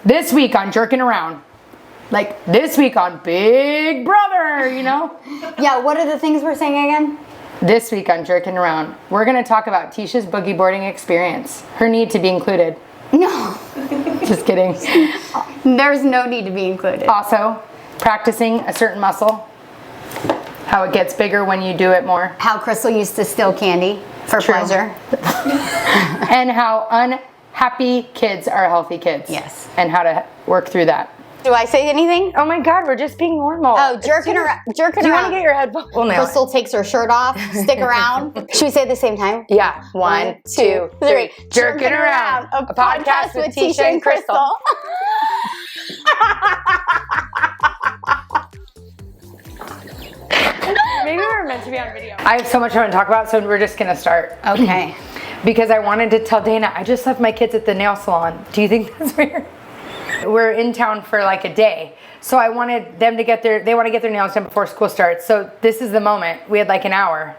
This week on Jerkin Around. Like, this week on Big Brother, you know? Yeah, what are the things we're saying again? This week on Jerkin Around, we're going to talk about Teisha's boogie boarding experience. Her need to be included. No. Just kidding. There's no need to be included. Also, practicing a certain muscle. How it gets bigger when you do it more. How Crystal used to steal candy for pleasure. And how unhappy kids are healthy kids. Yes. And how to work through that. Do I say anything? Oh my God, we're just being normal. Oh, jerking around. Do you want to get your headphones? We'll nail Crystal takes her shirt off. Stick around. Should we say it at the same time? Yeah. 1, 2, 3. Jerkin Around. A podcast with Teisha and Crystal. Maybe we're meant to be on video. I have so much I want to talk about, so we're just going to start. Okay. Because I wanted to tell Dana, I just left my kids at the nail salon. Do you think that's weird? We're in town for like a day. So I wanted them to they want to get their nails done before school starts. So this is the moment. We had like an hour.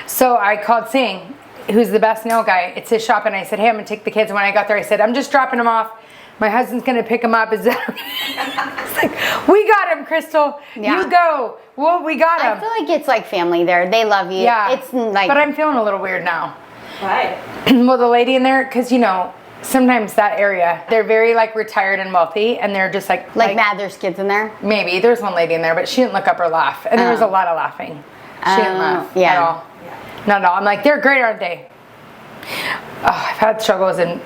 So I called Singh, who's the best nail guy. It's his shop. And I said, hey, I'm going to take the kids. And when I got there, I said, I'm just dropping them off. My husband's going to pick them up. Is that It's like, we got him, Crystal. Yeah. You go. Well, we got him. I feel like it's like family there. They love you. Yeah. It's like. But I'm feeling a little weird now. Why? Well, the lady in there, because you know, sometimes that area, they're very like retired and wealthy, and they're just like mad there's kids in there? Maybe. There's one lady in there, but she didn't look up or laugh. And there was a lot of laughing. She didn't laugh at all. Yeah. Not at all. I'm like, they're great, aren't they? Oh, I've had struggles and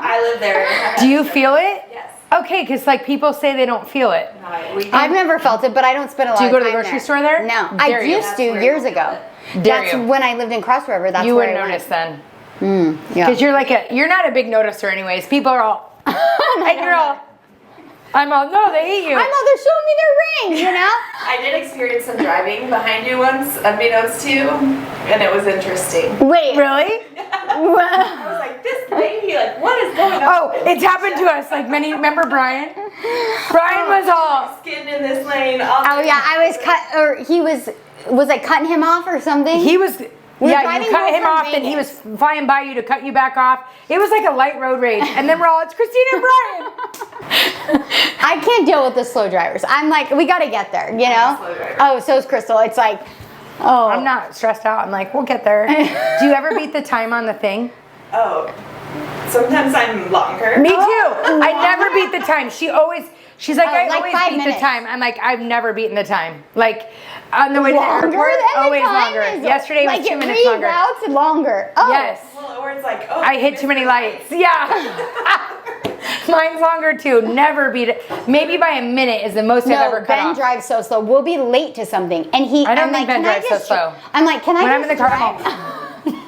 I live there. Do you feel it? Yes. Okay, because like people say they don't feel it. No, I've never felt it, but I don't spend a lot of time. Do you go to the grocery store there? No. I used to years ago. That's when I lived in Cross River. That's you where wouldn't I notice went. then. Yeah. Because you're not a big noticer anyways. People are all, and you're all, no, they hate you. They're showing me their rings, you know? I did experience some driving behind you once, unbeknownst to you, and it was interesting. Wait. Really? I was like, this lady, like, what is going on? Oh, it's happened to us. Like remember Brian? Brian was all skinned in this lane. Oh yeah, I was cut, or he was I cutting him off or something? He was. Yeah, you cut him off, Vegas. and he was flying by you to cut you back off. It was like a light road rage, and then we're all, it's Christina and Brian. I can't deal with the slow drivers. I'm like, we got to get there, you know? Slow driver. Oh, so is Crystal. It's like, oh. I'm not stressed out. I'm like, we'll get there. Do you ever beat the time on the thing? Oh, sometimes I'm longer. Me too. I never beat the time. She's like, I like always 5 beat minutes. the time. I'm like, I've never beaten the time. Like, on the way to the Longer airport, than always the time longer. is- Yesterday was 2 minutes longer. Reroutes longer. Oh. Yes. Well, or it's like, oh, I hit too many lights. Yeah. Mine's longer too. Never beat it. Maybe by a minute is the most I've ever cut Ben off. drives so slow. We'll be late to something, and I don't I'm think like, Ben can I drives so just slow. I'm like, can I When I'm just in the car, I'm drive?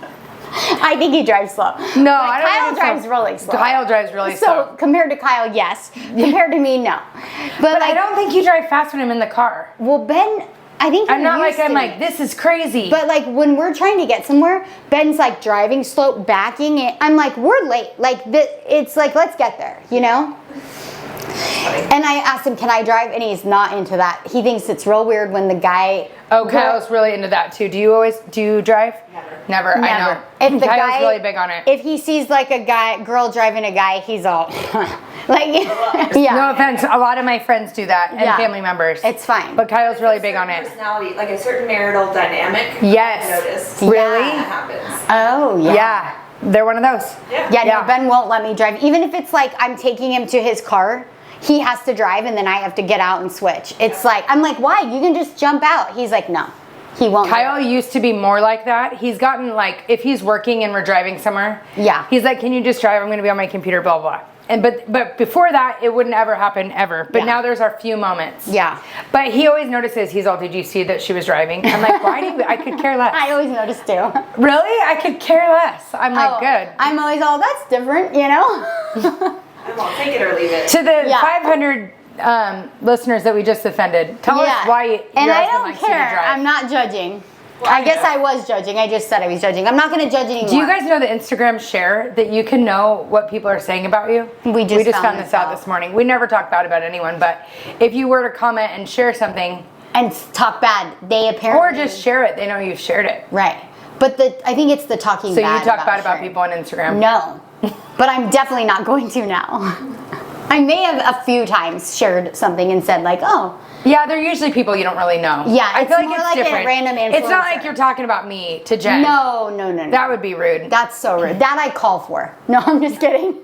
I think he drives slow. No, But I don't Kyle think drives so. really slow. Kyle drives really So slow. compared to Kyle, yes. Compared to me, no. But like, I don't think you drive fast when I'm in the car. Well, Ben, I think I'm not like, used I'm to like, me. this is crazy. But like when we're trying to get somewhere, Ben's like driving slow, backing it. I'm like, we're late. Like it's like, let's get there, you know? And I asked him, can I drive? And he's not into that. He thinks it's real weird when the guy. Oh, Kyle's really into that too. Do you drive? Never. I know. If the Kyle's guy, really big on it. If he sees like a girl driving a guy, he's all like, yeah. No offense, a lot of my friends do that and Yeah. family members. It's fine. But Kyle's really big on it. Personality, like a certain marital dynamic. Yes. I've noticed. Really? That happens. Oh yeah. Yeah. They're one of those. Yeah. No, Ben won't let me drive. Even if it's like I'm taking him to his car, he has to drive and then I have to get out and switch. It's like, I'm like, why? You can just jump out. He's like, no. He won't. Kyle used to be more like that. He's gotten like, if he's working and we're driving somewhere, yeah, he's like, can you just drive? I'm going to be on my computer, blah, blah. And but before that, it wouldn't ever happen ever. But now there's our few moments. Yeah. But he always notices. He's all, did you see that she was driving? I'm like, why do you? I could care less. I always notice too. Really? I could care less. I'm like, good. I'm always all, that's different, you know? I won't take it or leave it. To the 500 listeners that we just offended, tell us why your and I husband don't likes you to care. drive. I'm not judging. Well, I guess I was judging. I just said I was judging. I'm not going to judge anymore. Do you guys know the Instagram share that you can know what people are saying about you? We just found this out this morning. We never talk bad about anyone, but if you were to comment and share something and talk bad, they apparently or just share it, they know you've shared it. right. But I think it's the talking So bad you talk bad about sharing. people on Instagram? No, but I'm definitely not going to now. I may have a few times shared something and said like, oh. Yeah, they're usually people you don't really know. Yeah, I feel like more it's like different. a random influencer. It's not like you're talking about me to Jen. No. That would be rude. That's so rude. That I call for. No, I'm just kidding.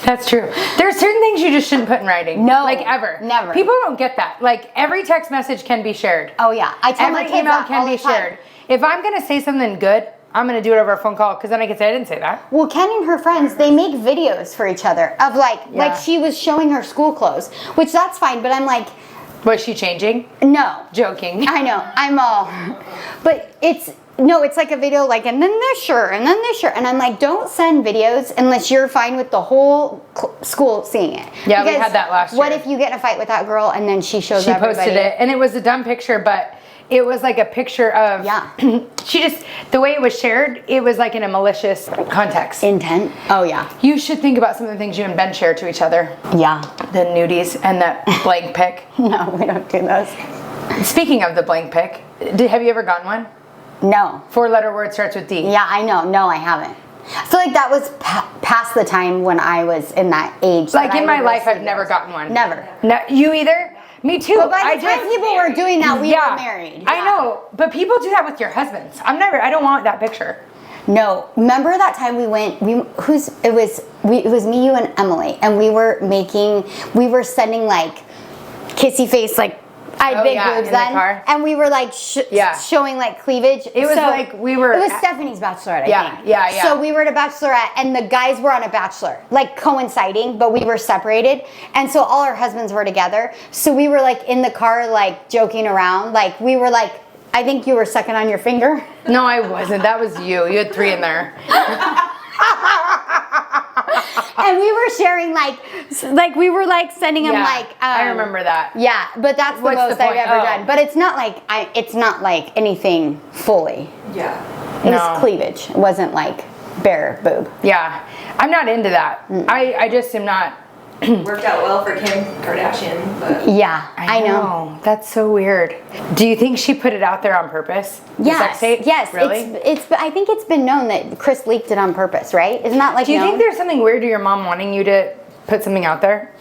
That's true. There's certain things you just shouldn't put in writing. No, like ever. never. People don't get that. Like every text message can be shared. Oh yeah, I tell my Every kids email that all can be the time. shared. If I'm gonna say something good, I'm gonna do it over a phone call because then I can say I didn't say that. Well, Ken and her friends, they make videos for each other of like she was showing her school clothes, which that's fine. But I'm like, Was she changing? no, Joking. I know, I'm all, but it's like a video like, and then this shirt, and then this shirt, and I'm like, don't send videos unless you're fine with the whole school seeing it. Yeah, we Because had that last year. What if you get in a fight with that girl and then she shows She everybody? posted it, and it was a dumb picture, but it was like a picture of. Yeah. She just the way it was shared, it was like in a malicious context. Intent. Oh yeah. You should think about some of the things you and Ben share to each other. Yeah. The nudies and that blank pic. No, we don't do those. Speaking of the blank pic, have you ever gotten one? No. 4-letter word starts with D. Yeah, I know. No, I haven't. I feel like that was past the time when I was in that age. Like that in I my would life, receive I've never those. gotten one. Never. No, you either? Me too. But by the time people were doing that, we were married. I know, but people do that with your husbands. I don't want that picture. No, remember that time we went? It was me, you, and Emily, and we were sending like kissy face, like I had big boobs in then, the car. and we were like showing like cleavage. It was like we were. It was Stephanie's bachelorette, I think. Yeah. So we were at a bachelorette, and the guys were on a bachelor, like coinciding, but we were separated, and so all our husbands were together. So we were like in the car, like joking around, like we were like. I think you were sucking on your finger. No, I wasn't. That was you. You had 3 in there. And we were sharing like we were like sending them like. I remember that. Yeah, but that's the What's the most I've point? ever Oh. done. But it's not like anything fully. Yeah. It No. was cleavage. It wasn't like bare boob. Yeah, I'm not into that. I just am not. Worked out well for Kim Kardashian, but Yeah, I know. That's so weird. Do you think she put it out there on purpose? The sex Yes, tape? yes. Really? It's. I think it's been known that Chris leaked it on purpose, right? Isn't that like? Do you known? think there's something weird to your mom wanting you to put something out there?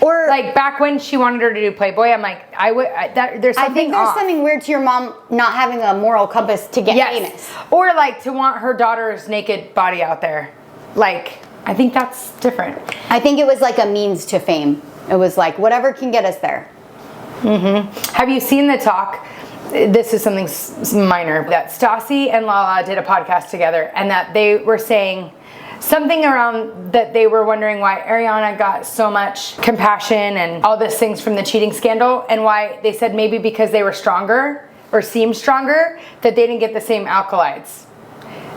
Or Like back when she wanted her to do Playboy, I'm like, there's something I think there's off. something weird to your mom not having a moral compass to get famous. Or like to want her daughter's naked body out there. Like, I think that's different. I think it was like a means to fame. It was like whatever can get us there. Have you seen the talk? This is something minor. That Stassi and Lala did a podcast together, and that they were saying something around that they were wondering why Ariana got so much compassion and all these things from the cheating scandal, and why they said maybe because they were stronger or seemed stronger that they didn't get the same accolades.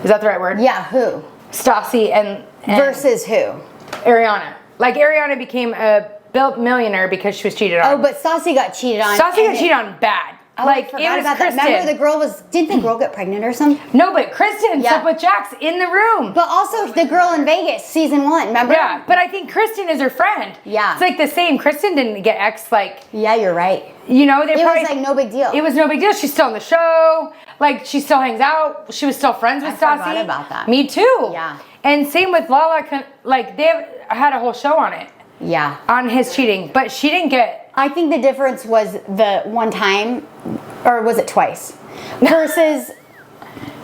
Is that the right word? Yeah, who? Stassi and Versus who? Ariana. Like Ariana became a built millionaire because she was cheated on. Oh, but Stassi got cheated on. Stassi got cheated on bad. Oh, like I it forgot was about Kristen. that. Remember the girl didn't the girl get pregnant or something? No, but Kristen Yeah. slept with Jax in the room. But also the girl in Vegas, season 1, remember? Yeah, but I think Kristen is her friend. Yeah. It's like the same. Kristen didn't get X, like, Yeah, you're right. you know, they It probably. was like no big deal. It was no big deal. She's still on the show. Like, she still hangs out. She was still friends with I Stassi. forgot about that. Me too. Yeah. And same with Lala. Like, they had a whole show on it, Yeah. on his cheating. But she didn't get. I think the difference was the one time, or was it twice, versus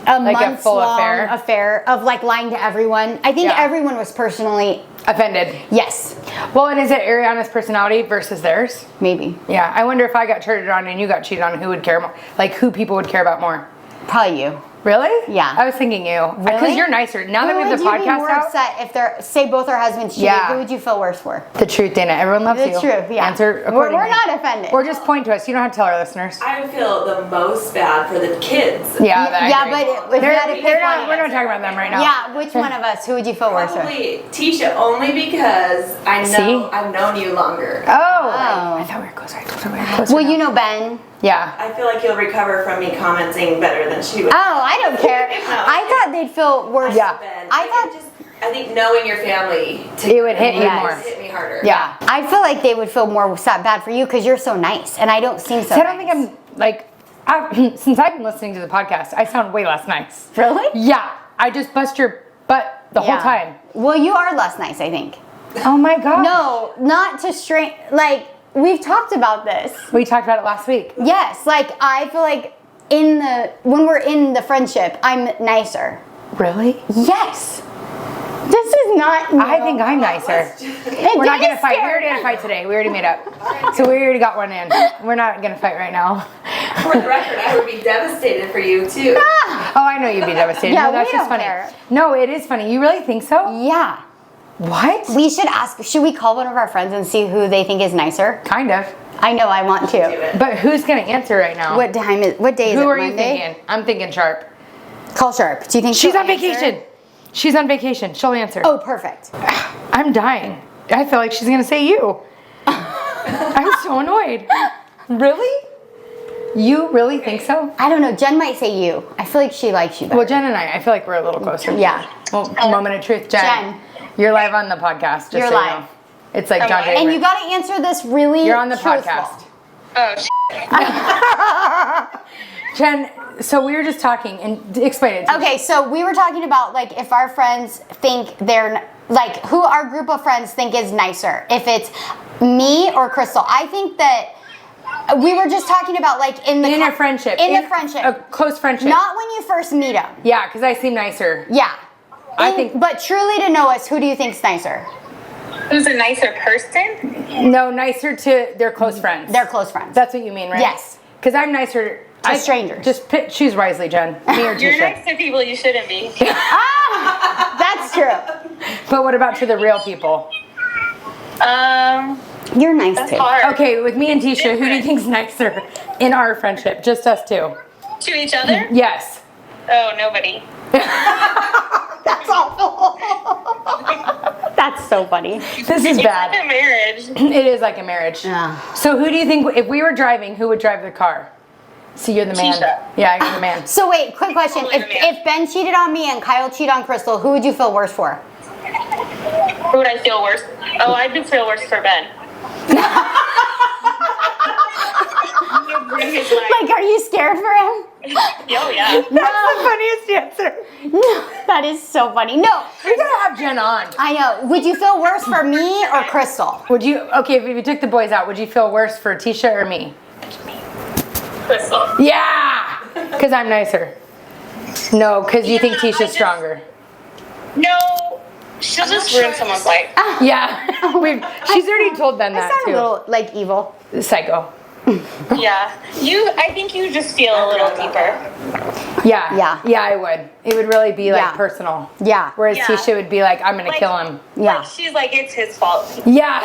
a Like a months full long affair? of like lying to everyone. I think Yeah. everyone was personally, Offended. yes, Well, and is it Ariana's personality versus theirs? maybe. Yeah, I wonder if I got cheated on and you got cheated on, who would care more? Like, who people would care about more? Probably you. Really? Yeah. I was thinking you. Because Really? you're nicer. Now that Who we have would the you be podcast more out. upset if they're, say both our husbands cheated? Yeah. Who would you feel worse for? The truth, Dana. Everyone loves The you. truth, yeah. Answer We're accordingly. not offended. Or just point to us. You don't have to tell our listeners. I would feel the most bad for the kids. Yeah, I Yeah, agree. but if They're, you had to pick one of we're us. not talking about them right now. Yeah, which one of us? Who would you feel worse for? Probably Teisha, only because I know See? I've known you longer. Oh. Oh. I thought we were closer. I told her we were closer. Well, now. you know Ben. Yeah. I feel like you'll recover from me commenting better than she would. Oh, I don't care. No. I thought they'd feel worse. Yeah. Ben. I thought just. I think knowing your family It would hit you Yes. more. hit me harder. Yeah. I feel like they would feel more bad for you because you're so nice, and I don't seem so. So I don't think I'm, like, Since I've been listening to the podcast, I sound way less nice. Really? Yeah, I just bust your butt the whole time. Well, you are less nice, I think. Oh my god. No, not to strain. Like, we've talked about this. We talked about it last week. Yes, like I feel like when we're in the friendship, I'm nicer. Really? Yes. This is not. I think I'm nicer. We're not gonna fight. We already had a fight today. We already made up. So we already got one in. We're not gonna fight right now. For the record, I would be devastated for you too. Oh, I know you'd be devastated. Yeah, No, that's we just don't funny. care. No, it is funny. You really think so? Yeah. What? We should ask. Should we call one of our friends and see who they think is nicer? Kind of. I know I want to. But who's gonna answer right now? What day is it? Who are you Monday? thinking? I'm thinking Sharp. Call Sharp. Do you think She's she'll on answer? vacation. She's on vacation. She'll answer. Oh, perfect. I'm dying. I feel like she's gonna say you. I'm so annoyed. Really? You really think so? I don't know. Jen might say you. I feel like she likes you better. Well, Jen and I feel like we're a little closer. Yeah. Well, moment of truth, Jen. You're live on the podcast. Just You're so live. You know. It's like John And Draper. you got to answer this really. You're on the truthful. podcast. Oh, Jen, so we were just talking, and explain it to me. Okay, so we were talking about like if our friends think they're like who our group of friends think is nicer. If it's me or Crystal, I think that we were just talking about like in a friendship. In a friendship. A close friendship. Not when you first meet them. Yeah, because I seem nicer. Yeah. I think- But truly to know us, who do you think's nicer? Who's a nicer person? No, nicer to their close friends. They're close friends. That's what you mean, right? Yes. Because I'm nicer To strangers. Just choose wisely, Jen. Me or You're Teisha. nice to people you shouldn't be. That's true. But what about to the real people? You're nice That's too. hard. Okay, with me and Teisha, who do you think's nicer in our friendship? Just us two. To each other? Yes. Oh, nobody. That's awful. That's so funny. This is It's bad. like a marriage. It is like a marriage. Yeah. So who do you think, if we were driving, who would drive the car? See, you're the man. Teisha. Yeah, you're the man. So wait, quick question. Totally the man. If Ben cheated on me and Kyle cheated on Crystal, who would you feel worse for? Who would I feel worse? Oh, I do feel worse for Ben. You bring his life. Like, are you scared for him? Oh, yeah. That's the funniest answer. No, that is so funny. No, We gotta have Jen on. I know. Would you feel worse for me or Crystal? Would you, okay, if you took the boys out, would you feel worse for Teisha or me? Crystal. Yeah! Because I'm nicer. No, because you think Yeah, Tisha's I just- stronger. No, she'll just ruin someone's life. Yeah. She's already told Ben I that sound too. a little like evil. Psycho. Yeah. I think you just feel a little deeper. Yeah. Yeah. Yeah, I would. It would really be like Yeah. personal. Yeah. Whereas Yeah. Teisha would be like, I'm gonna Like- kill him. Yeah. Like, she's like, it's his fault. Yeah.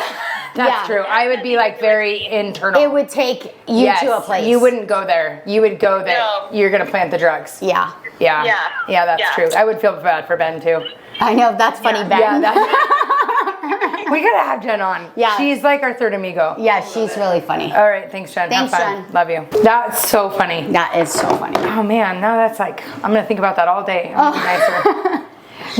That's Yeah. true. I would be like very internal. It would take you Yes. to a place. You wouldn't go there. You would go that No. you're gonna plant the drugs. Yeah. Yeah. Yeah. Yeah, that's Yeah. true. I would feel bad for Ben too. I know. That's funny, Yeah. Ben. Yeah, that's we gotta have Jen on. Yeah. She's like our third amigo. Yeah, she's really funny. All right, thanks, Jen. Thanks, have fun. Jen. Love you. That's so funny. That is so funny. Oh man, now that's like I'm gonna think about that all day. I'm gonna be nicer.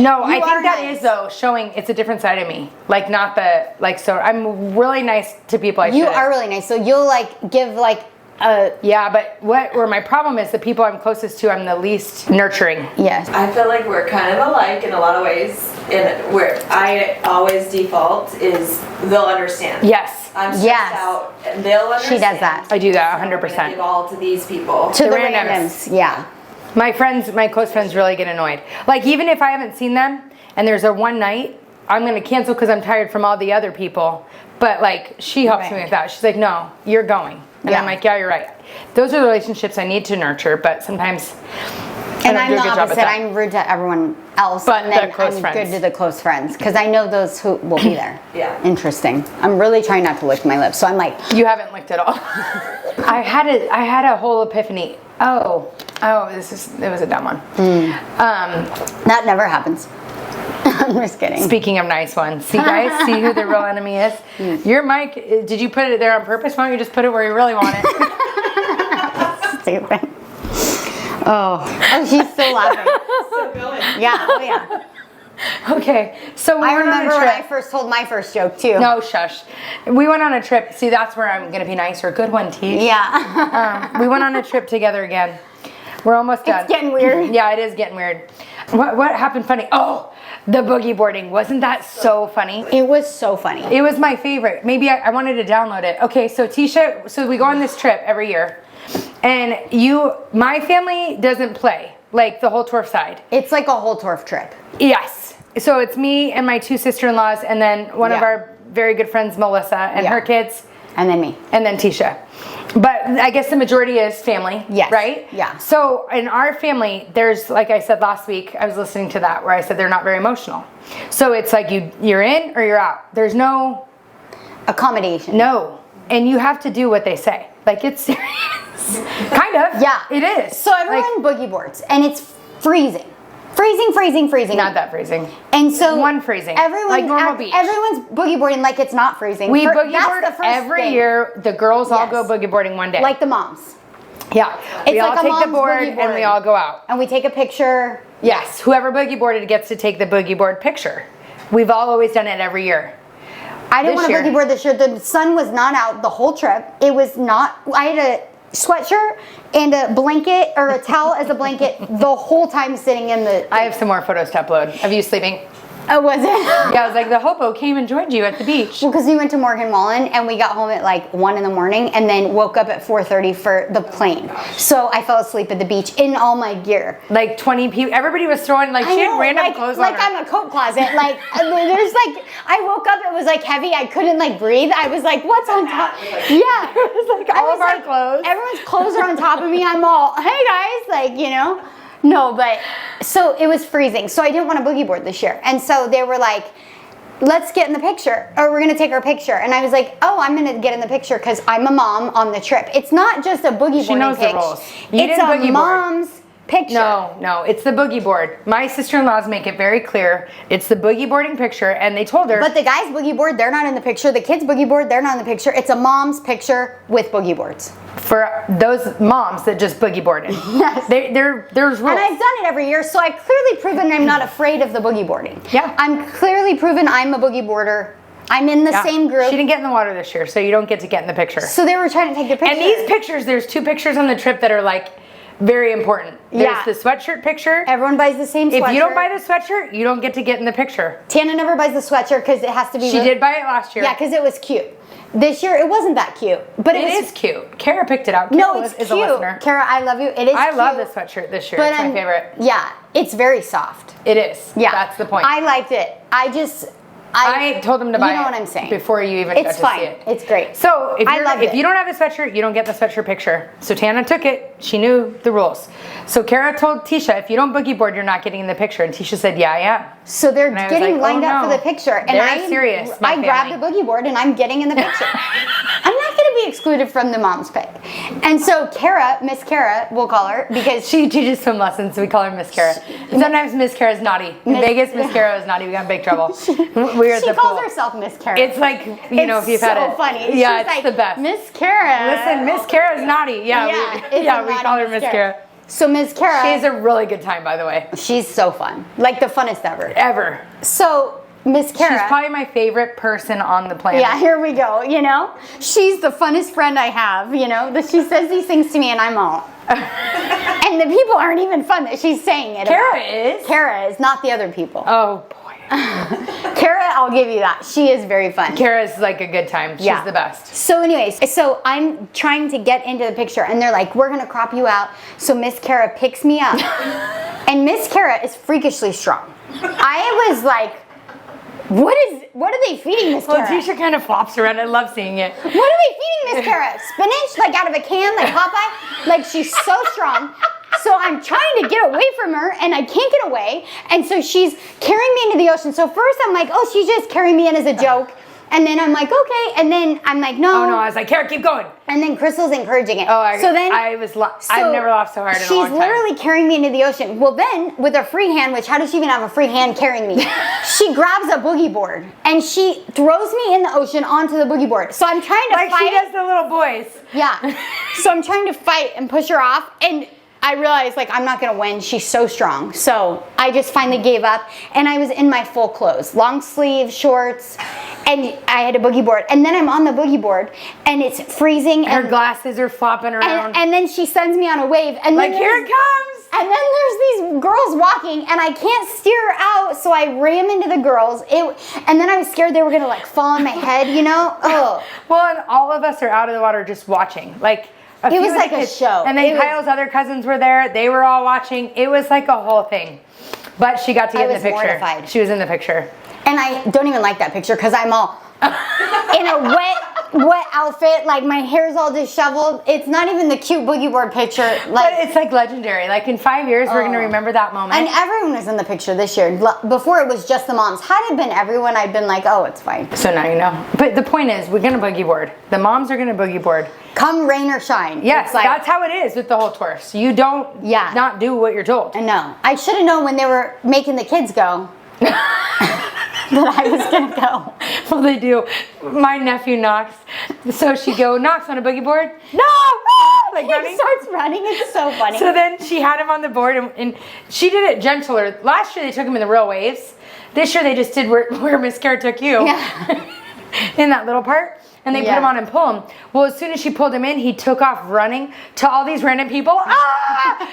No, I You are think that nice. is though showing it's a different side of me. Like not the like so I'm really nice to people I You should. are really nice. So you'll like give like a Yeah, but where my problem is the people I'm closest to I'm the least nurturing. yes. I feel like we're kind of alike in a lot of ways. And where I always default is they'll understand. Yes. I'm stressed Yes. out and they'll understand. She does that. I do that So I'm gonna 100%. give all to these people. To the The randoms. randoms. Yeah. My friends, my close friends really get annoyed. Like even if I haven't seen them and there's a one night, I'm gonna cancel because I'm tired from all the other people. But like she helps me Right. with that. She's like, no, you're going. And I'm Yeah. like, yeah, you're right. Those are the relationships I need to nurture, but sometimes I And don't I'm do a the good job with opposite. that. I'm rude to everyone else. But and the then close I'm friends. good to the close friends. Because I know those who will be there. Yeah. Interesting. I'm really trying not to lick my lips. So I'm like, You haven't licked at all. I had a whole epiphany. Oh, it was a dumb one. that never happens. I'm just kidding. Speaking of nice ones, see guys, see who the real enemy is? Your mic, did you put it there on purpose? Why don't you just put it where you really want it? Stupid. Oh, she's still laughing. Still going. Yeah, oh yeah. Okay, so we I went on a remember when I trip. first told my first joke too. No, shush. We went on a trip. See, that's where I'm gonna be nicer. Good one, T. Yeah. We went on a trip together again. We're almost done. It's getting weird. Yeah, it is getting weird. What happened funny? Oh, the boogie boarding. Wasn't that so funny? It was so funny. It was my favorite. Maybe I wanted to download it. Okay, so Teisha, so we go on this trip every year. And my family doesn't play, like the whole Torf side. It's like a whole Torf trip. Yes. So it's me and my two sister-in-laws and then one of Yeah. our very good friends, Melissa, and Yeah. her kids. And then me. And then Teisha. But I guess the majority is family, Yes. right? Yeah. So in our family, there's, like I said last week, I was listening to that where I said they're not very emotional. So it's like you're in or you're out. There's no. Accommodation. No. And you have to do what they say. Like, it's serious. Kind of. Yeah. It is. So everyone boogie boards and it's freezing. Freezing. Not that freezing. And so One freezing. Everyone, Like normal beach. Everyone's boogie boarding like it's not freezing. We That's boogie board the first every thing. year. The girls all Yes. go boogie boarding one day. Like the moms. yeah. We It's all like a take the mom's board boogie and we board. all go out. And we take a picture. Yes. Whoever boogie boarded gets to take the boogie board picture. We've all always done it every year. I didn't This want to year. boogie board this year. The sun was not out the whole trip. It was not. I had a sweatshirt and a blanket or a towel as a blanket the whole time sitting in the. I have some more photos to upload of you sleeping. Oh, was it? Yeah, I was like, the hobo came and joined you at the beach. Well, because we went to Morgan Wallen and we got home at like 1 in the morning and then woke up at 4:30 for the plane. So I fell asleep at the beach in all my gear. Like 20 people. Everybody was throwing, like, she had random clothes like on her. I'm a coat closet. Like there's like I woke up, it was like heavy. I couldn't like breathe. I was like, what's on top? Yeah, It was like all of our clothes. Everyone's clothes are on top of me. I'm all, hey guys, like, you know. No, but so it was freezing. So I didn't want to boogie board this year. And so they were like, let's get in the picture, or we're gonna take our picture. And I was like, oh, I'm gonna get in the picture because I'm a mom on the trip. It's not just a boogie boarding She knows the pic. rules. You It's didn't a boogie board. mom's picture. No, it's the boogie board. My sister-in-laws make it very clear. It's the boogie boarding picture, and they told her. But the guys boogie board, they're not in the picture. The kids boogie board, they're not in the picture. It's a mom's picture with boogie boards. For those moms that just boogie boarded. Yes. There's rules. And I've done it every year, so I've clearly proven I'm not afraid of the boogie boarding. Yeah. I'm clearly proven I'm a boogie boarder. I'm in the Yeah. same group. She didn't get in the water this year, so you don't get to get in the picture. So they were trying to take the picture. And these pictures, there's 2 pictures on the trip that are like very important. There's Yeah. the sweatshirt picture. Everyone buys the same sweatshirt. If you don't buy the sweatshirt, you don't get to get in the picture. Tana never buys the sweatshirt because it has to be. She did buy it last year. Yeah, because it was cute. This year it wasn't that cute, but It was is cute. Kara picked it out. No, Kara it's is cute. a listener. Kara, I love you. It is. I cute, love the sweatshirt this year. but It's my favorite. Yeah, it's very soft. It is. Yeah, That's the point. I liked it. I told them to buy it. You know what I'm saying? Before you even got It's to fine. see it. It's great. So if, I loved if it. you don't have a sweatshirt, you don't get the sweatshirt picture. So Tana took it. She knew the rules. So Kara told Teisha, if you don't boogie board, you're not getting in the picture. And Teisha said, yeah, I am. So they're And I was getting like, lined oh, up no. for the picture, and They're serious, my I grabbed family. the boogie board, and I'm getting in the picture. I'm not going to be excluded from the mom's pic. And so Kara, Miss Kara, we'll call her because She teaches swim lessons, so we call her Miss Kara. And sometimes Miss Kara's naughty. In Vegas, Miss Kara is naughty. We got in big trouble. We're at she the calls pool. herself Miss Kara. It's like, you know, if you've had it. so funny. Yeah, She's it's like, the best. Miss Kara. Listen, Miss Kara's naughty. Yeah, it's we a naughty call her Miss Kara. So Miss Kara, She has a really good time, by the way. she's so fun, like the funnest ever. Ever. So Miss Kara, She's probably my favorite person on the planet. yeah, here we go. You know, she's the funnest friend I have. You know, that she says these things to me, and I'm all. And the people aren't even fun that she's saying it. Kara about. is? Kara is, not the other people. Oh, boy. Kara, I'll give you that. She is very fun. Kara's like a good time. She's Yeah. the best. So anyways, so I'm trying to get into the picture and they're like, we're gonna crop you out. So Miss Kara picks me up. And Miss Kara is freakishly strong. I was like, what are they feeding Miss Well, Kara? Teisha kind of flops around. I love seeing it. What are they feeding Miss Kara? Spinach, like out of a can, like Popeye? Like she's so strong. So I'm trying to get away from her and I can't get away. And so she's carrying me into the ocean. So first I'm like, oh, she's just carrying me in as a joke. And then I'm like, okay. And then I'm like, no. Oh, no. I was like, Kara, keep going. And then Crystal's encouraging it. Oh, I've never laughed so hard in a long time. She's literally carrying me into the ocean. Well, then with a free hand, which how does she even have a free hand carrying me? She grabs a boogie board and she throws me in the ocean onto the boogie board. So I'm trying to Like fight. she does the little boys. Yeah. So I'm trying to fight and push her off, and I realized like I'm not gonna win. She's so strong. So I just finally gave up, and I was in my full clothes, long sleeve, shorts, and I had a boogie board. And then I'm on the boogie board, and it's freezing. Her And glasses are flopping around. and then she sends me on a wave, and like, then here it comes. and then there's these girls walking, and I can't steer out, so I ram into the girls. And then I was scared they were gonna like fall on my head, you know? Oh. Well, and all of us are out of the water just watching. Like, It was like a show. And then Kyle's other cousins were there. They were all watching. It was like a whole thing. But she got to get in the was picture. mortified. She was in the picture. And I don't even like that picture because I'm all in a wet outfit, like my hair's all disheveled. It's not even the cute boogie board picture. But it's like legendary. Like in 5 years, we're gonna remember that moment. And everyone was in the picture this year. Before it was just the moms. Had it been everyone, I'd been like, oh, it's fine. So now you know. But the point is, we're gonna boogie board. The moms are gonna boogie board. Come rain or shine. Yes, It's like, that's how it is with the whole Tortoise. You don't not do what you're told. No, I should have known when they were making the kids go that I was gonna go. Well, they do. My nephew knocks. So she knocks on a boogie board. No! Like He running. starts running. It's so funny. So then she had him on the board, and she did it gentler. Last year they took him in the real waves. This year they just did where Miss Kara took you. Yeah. In that little part. And they put him on and pull him. Well, as soon as she pulled him in, he took off running to all these random people,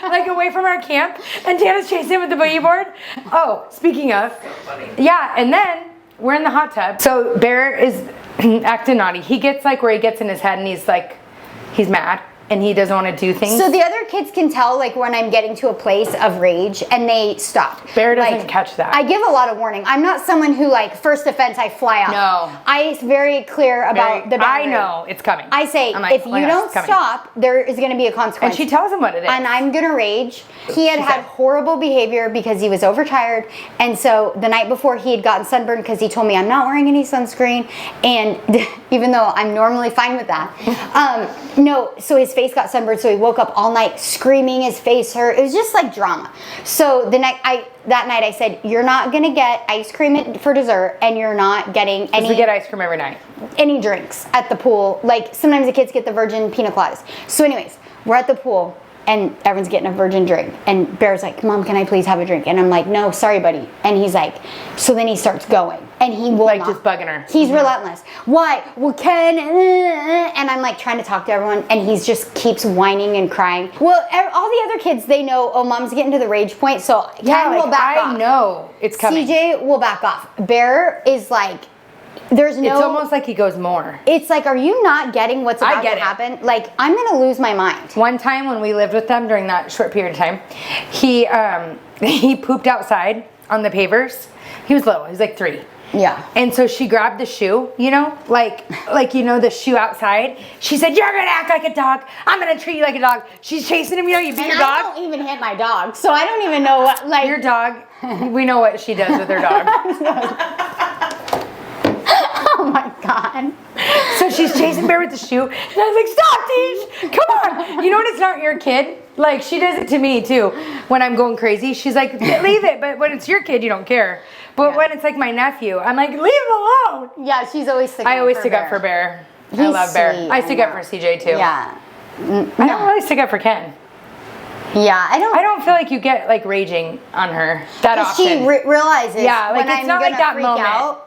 like away from our camp. And Tana's chasing him with the boogie board. Oh, speaking of, yeah. And then we're in the hot tub. So Bear is acting naughty. He gets like where he gets in his head, and he's like, he's mad. And he doesn't want to do things. So the other kids can tell like when I'm getting to a place of rage and they stop. Bear doesn't like, catch that. I give a lot of warning. I'm not someone who like first offense I fly off. No. I very clear about the boundary. I know it's coming. I say I'm like, if oh my you gosh, don't it's coming. stop, there is going to be a consequence. And she tells him what it is. And I'm gonna rage. He had had horrible behavior because he was overtired, and so the night before he had gotten sunburned because he told me I'm not wearing any sunscreen, and even though I'm normally fine with that, no. So his face got sunburned, so he woke up all night screaming, his face hurt. It was just like drama. So that night I said, you're not gonna get ice cream for dessert, and you're not getting any. We get ice cream every night. Any drinks at the pool. Like sometimes the kids get the virgin pina coladas. So anyways, we're at the pool and everyone's getting a virgin drink, and Bear's like, Mom, can I please have a drink? And I'm like, no, sorry buddy. And he's like, so then he starts going, and he will like not. just bugging her. He's relentless. Why? Well, Ken, and I'm like trying to talk to everyone, and he's just keeps whining and crying. Well, all the other kids, they know, oh, Mom's getting to the rage point, so Ken will back off. I know it's coming. CJ will back off. Bear is like, there's no. It's almost like he goes more. It's like, are you not getting what's about to happen? Like, I'm gonna lose my mind. One time when we lived with them during that short period of time, he pooped outside on the pavers. He was little. He was like 3. Yeah. And so she grabbed the shoe, you know, like you know, the shoe outside. She said, "You're gonna act like a dog. I'm gonna treat you like a dog." She's chasing him. You know, you beat your dog. I don't even hit my dog, so I don't even know what. Like Your dog. We know what she does with her dog. Oh my god. So she's chasing Bear with the shoe, and I was like, "Stop, Teach! Come on!" You know when it's not your kid? Like she does it to me too. When I'm going crazy, she's like, "Leave it." But when it's your kid, you don't care. But when it's like my nephew, I'm like, "Leave him alone." Yeah, she's always sticking. I always stick up for Bear. I He's love Bear. sweet, I stick up for CJ too. Yeah. I don't really stick up for Ken. Yeah, I don't feel like you get like raging on her that often. She realizes. Yeah, like when it's I'm not like gonna that freak moment. out.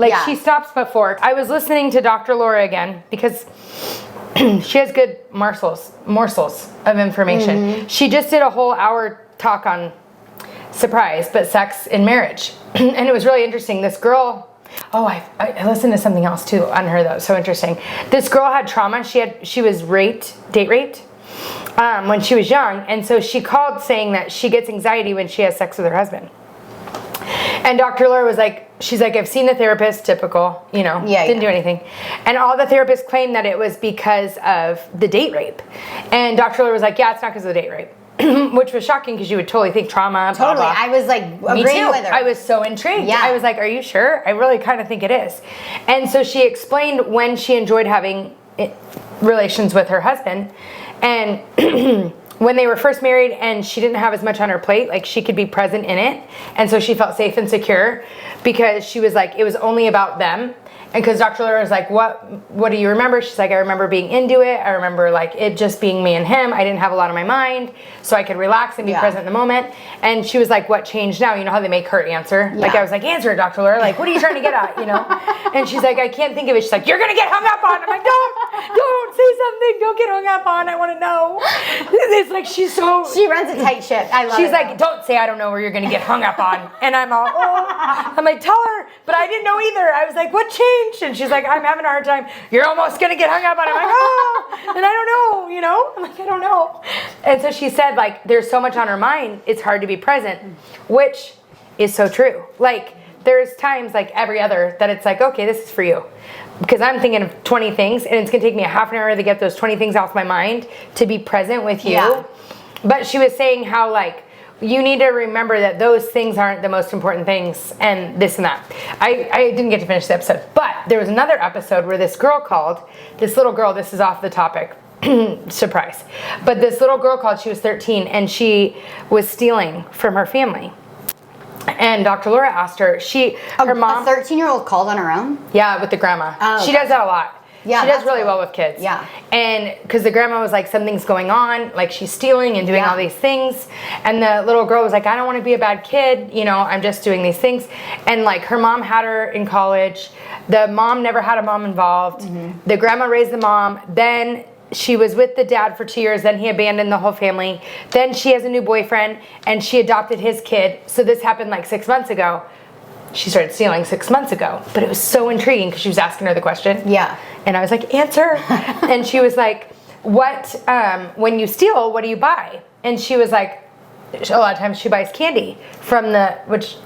Like Yeah. she stops before. I was listening to Dr. Laura again because she has good morsels of information. Mm-hmm. She just did a whole hour talk on surprise, but sex in marriage. And it was really interesting. This girl, I listened to something else too on her that was so interesting. This girl had trauma. She was date raped when she was young. And so she called saying that she gets anxiety when she has sex with her husband. And Dr. Laura was like, she's like, I've seen the therapist, typical, you know, didn't do anything. And all the therapists claimed that it was because of the date rape. And Dr. Laura was like, yeah, it's not because of the date rape. Which was shocking because you would totally think trauma. Totally. Blah, blah. I was like Me agreeing too. with her. I was so intrigued. Yeah. I was like, are you sure? I really kind of think it is. And so she explained when she enjoyed having relations with her husband. And when they were first married and she didn't have as much on her plate, like she could be present in it. And so she felt safe and secure because she was like, it was only about them. And because Dr. Laura was like, what do you remember? She's like, I remember being into it. I remember like it just being me and him. I didn't have a lot on my mind, so I could relax and be present in the moment. And she was like, what changed now? You know how they make her answer? Like I was like, answer it, Dr. Laura. Like, what are you trying to get at? You know? And she's like, I can't think of it. She's like, you're gonna get hung up on. I'm like, don't say something. Don't get hung up on. I want to know. It's like she runs a tight ship. I love it. She's like, don't say I don't know where you're gonna get hung up on. And I'm all, I'm like, tell her. But I didn't know either. I was like, what changed? And she's like, I'm having a hard time. You're almost gonna get hung up on. I'm like, oh, and I don't know, you know? I'm like, I don't know. And so she said, like, there's so much on her mind, it's hard to be present, which is so true. Like, there's times like every other that it's like, okay, this is for you. Because I'm thinking of 20 things and it's gonna take me a half an hour to get those 20 things off my mind to be present with you. Yeah. But she was saying how like, you need to remember that those things aren't the most important things and this and that. I didn't get to finish the episode, but there was another episode where this girl called, this little girl, this is off the topic, surprise. But this little girl called, she was 13 and she was stealing from her family. And Dr. Laura asked her, her mom. A 13-year-old called on her own? Yeah, with the grandma. Oh, she does that a lot. Yeah, she does really well with kids. Yeah. And because the grandma was like, something's going on, like she's stealing and doing all these things. And the little girl was like, I don't want to be a bad kid. You know, I'm just doing these things. And like her mom had her in college. The mom never had a mom involved. Mm-hmm. The grandma raised the mom. Then she was with the dad for 2 years. Then he abandoned the whole family. Then she has a new boyfriend and she adopted his kid. So this happened like 6 months ago. She started stealing 6 months ago, but it was so intriguing because she was asking her the question. Yeah. And I was like, answer. And she was like, when you steal, what do you buy? And she was like, a lot of times she buys candy which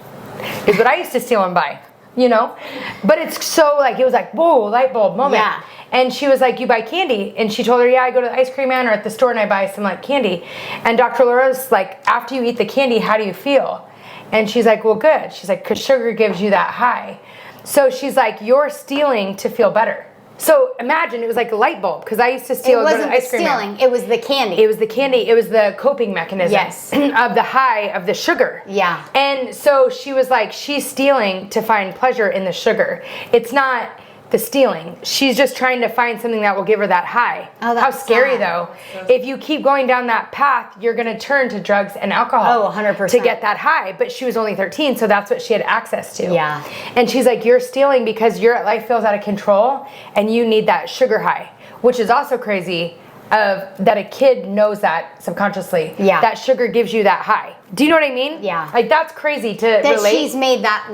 is what I used to steal and buy, you know? But it's so like, it was like, whoa, light bulb moment. Yeah. And she was like, you buy candy? And she told her, yeah, I go to the ice cream man or at the store and I buy some like candy. And Dr. Laura's like, after you eat the candy, how do you feel? And she's like, well, good. She's like, because sugar gives you that high. So she's like, you're stealing to feel better. So imagine it was like a light bulb because I used to steal. It wasn't the stealing. It was the candy. It was the candy. It was the coping mechanism. Yes. Of the high of the sugar. Yeah. And so she was like, she's stealing to find pleasure in the sugar. It's not the stealing. She's just trying to find something that will give her that high. Oh, how that's scary sad. though. If you keep going down that path, you're going to turn to drugs and alcohol. Oh, 100%. To get that high. But she was only 13, so that's what she had access to. Yeah. And she's like, you're stealing because your life feels out of control and you need that sugar high, which is also crazy that a kid knows that subconsciously. Yeah. That sugar gives you that high. Do you know what I mean? Yeah. Like that's crazy to that relate. She's made that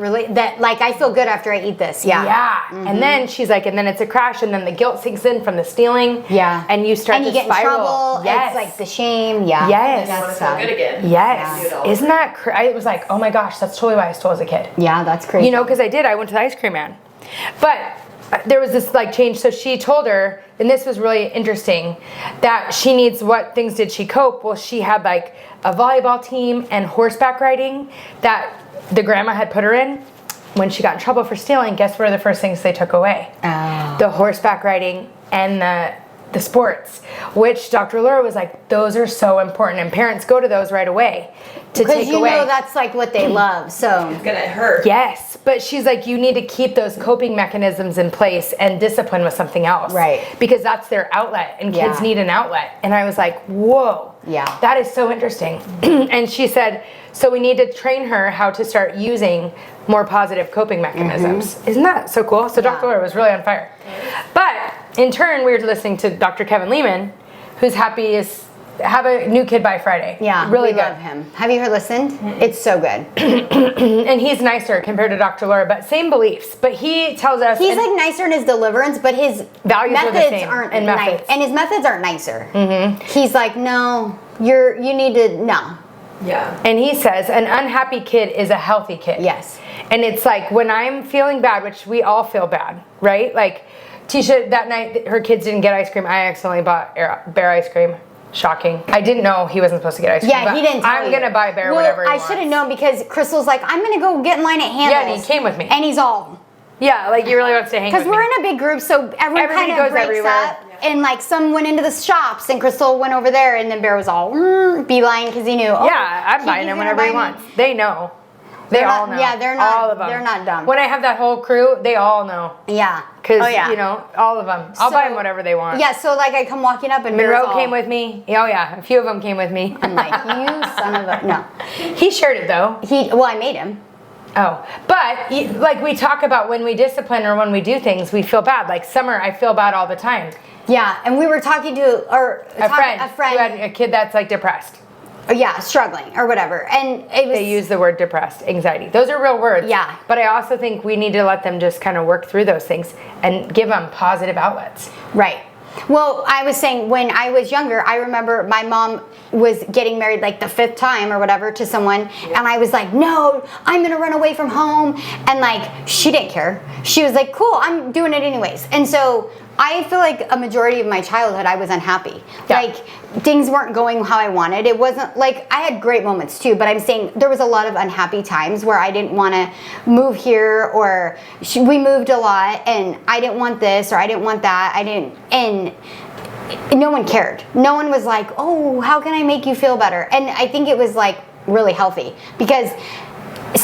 like I feel good after I eat this. Yeah. Yeah. Mm-hmm. And then she's like, and then it's a crash, and then the guilt sinks in from the stealing. Yeah. And you start to get spiral. in trouble. Yes. It's like the shame. Yeah. Yes. You want to That's feel sad. good again. Yes. Yeah. Isn't that I was like, oh my gosh, that's totally why I stole as a kid. Yeah, that's crazy. You know, because I went to the ice cream man. But there was this like change. So she told her, and this was really interesting, that she needs, what things did she cope? Well, she had like a volleyball team and horseback riding that the grandma had put her in. When she got in trouble for stealing, guess what are the first things they took away? Oh. The horseback riding and the sports, which Dr. Laura was like, those are so important, and parents go to those right away to take away. Because you know that's like what they love, so. It's gonna hurt. Yes, but she's like, you need to keep those coping mechanisms in place and discipline with something else. Right. Because that's their outlet, and kids need an outlet. And I was like, whoa. Yeah. That is so interesting. And she said, so we need to train her how to start using more positive coping mechanisms. Mm-hmm. Isn't that so cool? So Dr. Laura was really on fire. But in turn, we were listening to Dr. Kevin Lehman, who's happy is have a new kid by Friday. Yeah, really we good. love him. Have you listened? It's so good. And he's nicer compared to Dr. Laura, but same beliefs. But he tells us He's like nicer in his deliverance, but his values are the methods same, aren't and nice. methods. And his methods aren't nicer. Mm-hmm. He's like, no, you need to no. Yeah. And he says an unhappy kid is a healthy kid. Yes. And it's like when I'm feeling bad, which we all feel bad, right? Like Teisha, that night her kids didn't get ice cream. I accidentally bought Bear ice cream. Shocking. I didn't know he wasn't supposed to get ice cream. Yeah, he didn't tell I'm going to buy Bear well, whatever he I wants. should have known because Crystal's like, I'm going to go get in line at Hannah's. Yeah, and he came with me. And he's all. Yeah, like he really wants to hang with me. Because we're in a big group, so everybody kind of goes breaks everywhere. up. And like some went into the shops and Crystal went over there and then Bear was all beeline because he knew. Oh, yeah, I'm buying him whenever he wants. They know. They They're all not- know. yeah, they're not- All of them. they're not dumb. When I have that whole crew, they all know. Yeah. Because, Oh, yeah. you know, all of them. I'll buy them whatever they want. Yeah, so like I come walking up and Monroe came with me. Oh, yeah. A few of them came with me. I'm like, you son of a, no. He shared it, though. Well, I made him. Oh, but like we talk about when we discipline or when we do things, we feel bad. Like Summer, I feel bad all the time. Yeah, and we were talking to A friend who had a kid that's like depressed. Yeah, struggling or whatever. And it was. They use the word depressed, anxiety. Those are real words. Yeah. But I also think we need to let them just kind of work through those things and give them positive outlets. Right. Well, I was saying when I was younger, I remember my mom was getting married like the 5th time or whatever to someone, and I was like, no, I'm gonna run away from home, and like she didn't care. She was like, cool, I'm doing it anyways. And so I feel like a majority of my childhood I was unhappy. Yeah. Like things weren't going how I wanted. It wasn't like I had great moments too, but I'm saying there was a lot of unhappy times where I didn't want to move here, or we moved a lot and I didn't want this or I didn't want that. And no one cared. No one was like, oh, how can I make you feel better? And I think it was like really healthy, because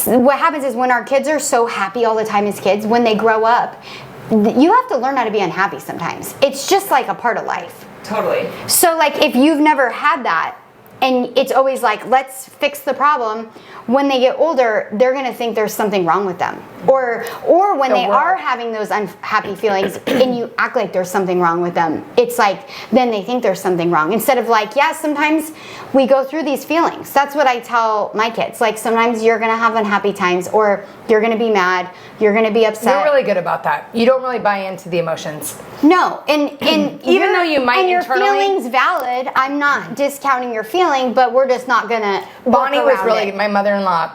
what happens is when our kids are so happy all the time as kids, when they grow up, you have to learn how to be unhappy sometimes. It's just like a part of life. Totally. So like if you've never had that, and it's always like, let's fix the problem, when they get older, they're going to think there's something wrong with them. Or when they are having those unhappy feelings and you act like there's something wrong with them, it's like, then they think there's something wrong. Instead of like, yeah, sometimes we go through these feelings. That's what I tell my kids. Like sometimes you're going to have unhappy times, or you're going to be mad, you're going to be upset. You're really good about that. You don't really buy into the emotions. No, and even though you might and your internally- feeling's valid. I'm not discounting your feeling, but we're just not gonna. Bonnie was around really it. my mother-in-law.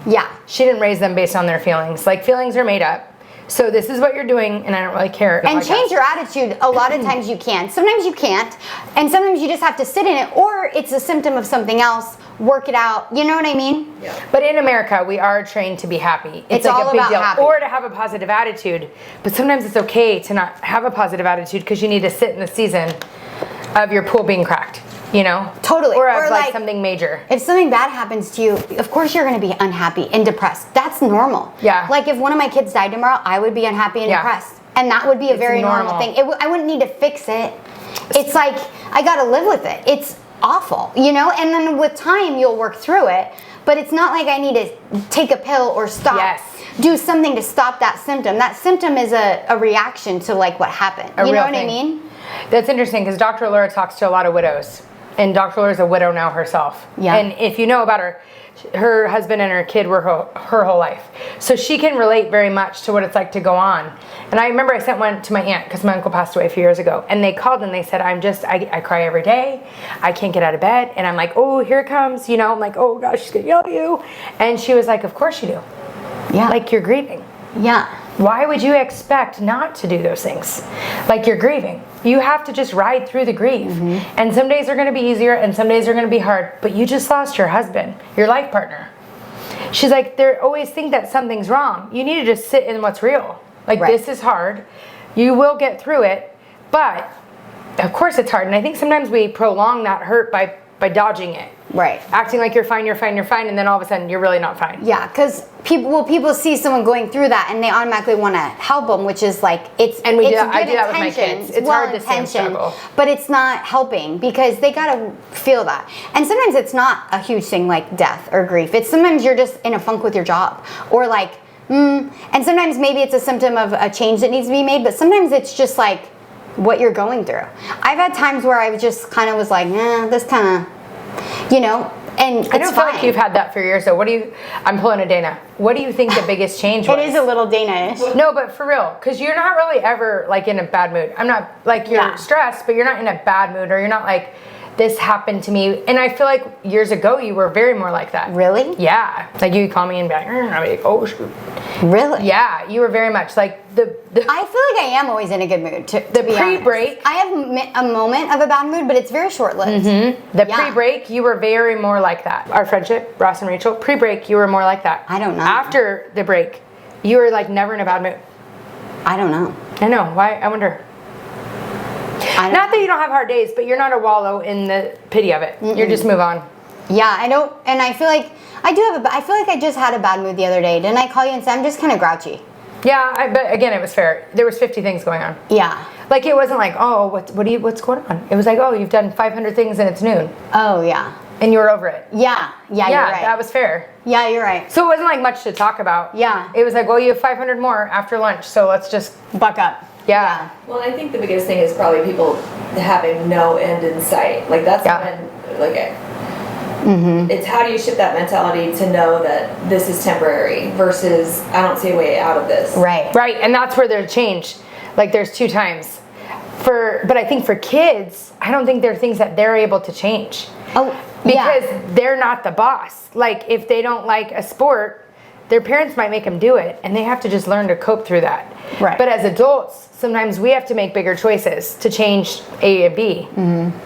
Yeah. She didn't raise them based on their feelings. Like feelings are made up. So this is what you're doing, and I don't really care. And change your attitude. A lot of times you can. Sometimes you can't, and sometimes you just have to sit in it, or it's a symptom of something else. Work it out. You know what I mean? Yeah. But in America, we are trained to be happy. It's like all a big about deal. happy. Or to have a positive attitude. But sometimes it's okay to not have a positive attitude because you need to sit in the season of your pool being cracked. You know? Totally. Or of Or like like- something major. If something bad happens to you, of course you're going to be unhappy and depressed. That's normal. Yeah. Like if one of my kids died tomorrow, I would be unhappy and Yeah. depressed. And that would be a very normal normal. thing. I wouldn't need to fix it. It's like, I got to live with it. It's awful, you know? And then with time, you'll work through it. But it's not like I need to take a pill or stop. Yes. Do something to stop that symptom. That symptom is a reaction to like what happened. You know real what I thing. mean? That's interesting because Dr. Laura talks to a lot of widows. And Dr. Laura's a widow now herself. Yeah. And if you know about her husband and her kid were her whole life. So she can relate very much to what it's like to go on. And I remember I sent one to my aunt because my uncle passed away a few years ago. And they called and they said, I cry every day. I can't get out of bed. And I'm like, oh, here it comes. You know, I'm like, oh gosh, she's going to yell at you. And she was like, of course you do. Yeah. Like you're grieving. Yeah. Why would you expect not to do those things? Like you're grieving. You have to just ride through the grief. Mm-hmm. And some days are going to be easier and some days are going to be hard. But you just lost your husband, your life partner. She's like, they always think that something's wrong. You need to just sit in what's real. Like Right. this is hard. You will get through it. But of course it's hard. And I think sometimes we prolong that hurt by dodging it. Right. Acting like you're fine, and then all of a sudden you're really not fine. Yeah, because people see someone going through that and they automatically want to help them, which is like And we do it's that- I good do that with my intentions, kids. It's hard to see 'em well-intentioned, struggle. but it's not helping because they gotta feel that. And sometimes it's not a huge thing like death or grief. It's sometimes you're just in a funk with your job, or like, and sometimes maybe it's a symptom of a change that needs to be made, but sometimes it's just like what you're going through. I've had times where I just kind of was like, this kind of, you know. And I don't feel like you've had that for years. So I'm pulling a Dana. What do you think the biggest change was? It is a little Dana-ish. No, but for real, because you're not really ever like in a bad mood. I'm not like you're Yeah. stressed, but you're not in a bad mood, or you're not like this happened to me. And I feel like years ago you were very more like that. Really? Yeah. Like you would call me and be like, I'd be like, oh shoot. Really? Yeah, you were very much like the I feel like I am always in a good mood. To be pre-break. honest. I have a moment of a bad mood, but it's very short-lived. The Yeah. pre-break, you were very more like that. Our friendship, Ross and Rachel, pre-break, you were more like that. I don't know. After the break, you were like never in a bad mood. I don't know. I know. Why? I wonder. Not that you don't have hard days, but you're not a wallow in the pity of it. You just move on. Yeah, I don't, and I feel like I do have I feel like I just had a bad mood the other day. Didn't I call you and say I'm just kind of grouchy? Yeah, but again, it was fair. There was 50 things going on. Yeah. Like, it wasn't like, oh, what's going on? It was like, oh, you've done 500 things and it's noon. Oh, yeah. And you were over it. Yeah, you're right. That was fair. Yeah, you're right. So it wasn't like much to talk about. Yeah. It was like, well, you have 500 more after lunch, so let's just buck up. Yeah. Well, I think the biggest thing is probably people having no end in sight. Like that's when, like, it's how do you shift that mentality to know that this is temporary versus I don't see a way out of this. Right. Right, and that's where there's change. Like there's 2 times. But I think for kids, I don't think there are things that they're able to change. Oh, because they're not the boss. Like if they don't like a sport, their parents might make them do it, and they have to just learn to cope through that. Right. But as adults, sometimes we have to make bigger choices to change A and B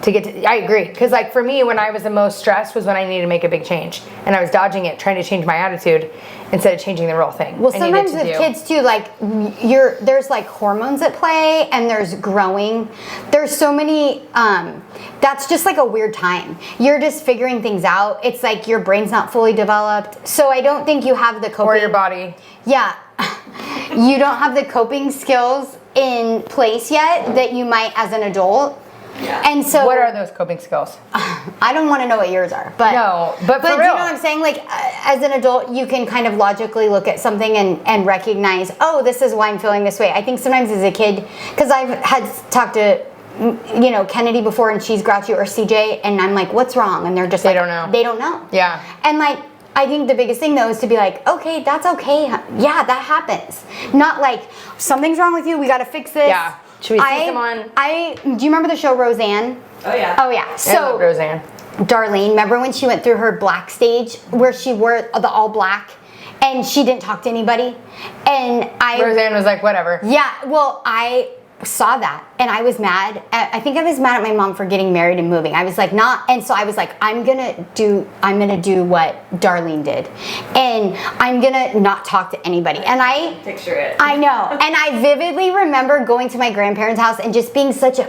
to get to. I agree, because like for me, when I was the most stressed was when I needed to make a big change, and I was dodging it, trying to change my attitude instead of changing the real thing. Well, sometimes with kids too, like there's like hormones at play, and there's growing. There's so many. That's just like a weird time. You're just figuring things out. It's like your brain's not fully developed, so I don't think you have the coping. Or your body. Yeah. You don't have the coping skills in place yet that you might as an adult. Yeah. And so What are those coping skills? I don't want to know what yours are, but No, but for do you real. know what I'm saying? Like as an adult, you can kind of logically look at something and recognize, oh, this is why I'm feeling this way. I think sometimes as a kid, because I've had talked to Kennedy before, and she's grouchy, or CJ, and I'm like, what's wrong? And they're just They don't know. They don't know. Yeah. And like, I think the biggest thing though is to be like, okay, that's okay. Yeah, that happens. Not like something's wrong with you. We got to fix this. Yeah. Should we see someone? Do you remember the show Roseanne? Oh yeah. Oh yeah. I So love Roseanne. Darlene, remember when she went through her black stage where she wore the all black and she didn't talk to anybody? And Roseanne was like, whatever. yeah, well, I saw that and I was mad. I think I was mad at my mom for getting married and moving. I was like, and so I was like, I'm gonna do what Darlene did, and I'm gonna not talk to anybody. And I Picture it. I know, and I vividly remember going to my grandparents' house and just being such a.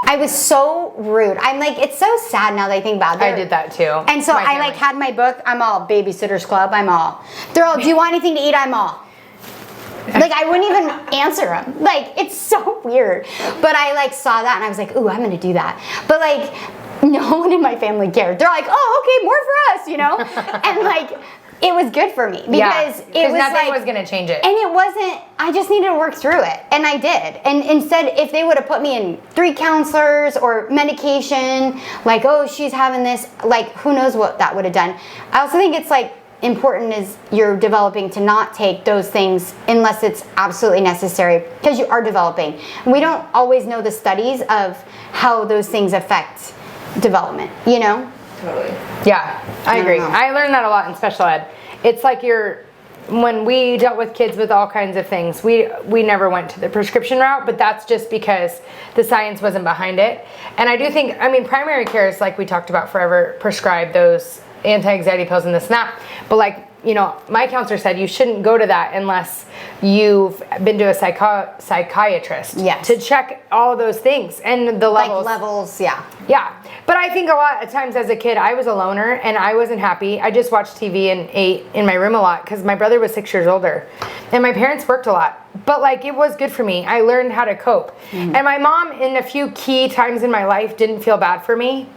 I was so rude. I'm like, it's so sad now that I think about it. I did that too. And so My I family. like had my book. I'm all Babysitter's Club. I'm all. They're all. Do you want anything to eat? I'm all. Like I wouldn't even answer them. Like it's so weird. But I like saw that and I was like, ooh, I'm gonna do that. But like no one in my family cared. They're like, oh, okay, more for us, And like it was good for me because it was nothing like, was gonna change it. and it wasn't. I just needed to work through it, and I did. And instead, if they would have put me in 3 counselors or medication, like, oh, she's having this, like, who knows what that would have done. I also think it's like important is you're developing to not take those things unless it's absolutely necessary because you are developing. And we don't always know the studies of how those things affect development, Totally. Yeah, I agree. know. I learned that a lot in special ed. It's like when we dealt with kids with all kinds of things, we never went to the prescription route, but that's just because the science wasn't behind it. And I do think, primary care is like we talked about forever, prescribe those anti-anxiety pills and this and that. But like, my counselor said you shouldn't go to that unless you've been to a psychiatrist to check all of those things and the levels. Like levels, yeah. Yeah. But I think a lot of times as a kid, I was a loner and I wasn't happy. I just watched TV and ate in my room a lot because my brother was 6 years older and my parents worked a lot. But like, it was good for me. I learned how to cope. And my mom, in a few key times in my life, didn't feel bad for me.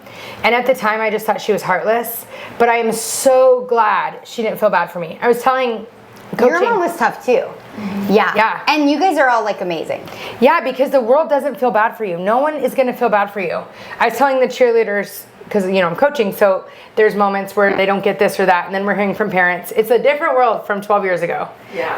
And at the time, I just thought she was heartless. But I am so glad she didn't feel bad for me. I was telling coaching. Your mom was tough too. Yeah. Yeah. And you guys are all like amazing. Yeah, because the world doesn't feel bad for you. No one is going to feel bad for you. I was telling the cheerleaders, because, I'm coaching, so there's moments where they don't get this or that, and then we're hearing from parents. It's a different world from 12 years ago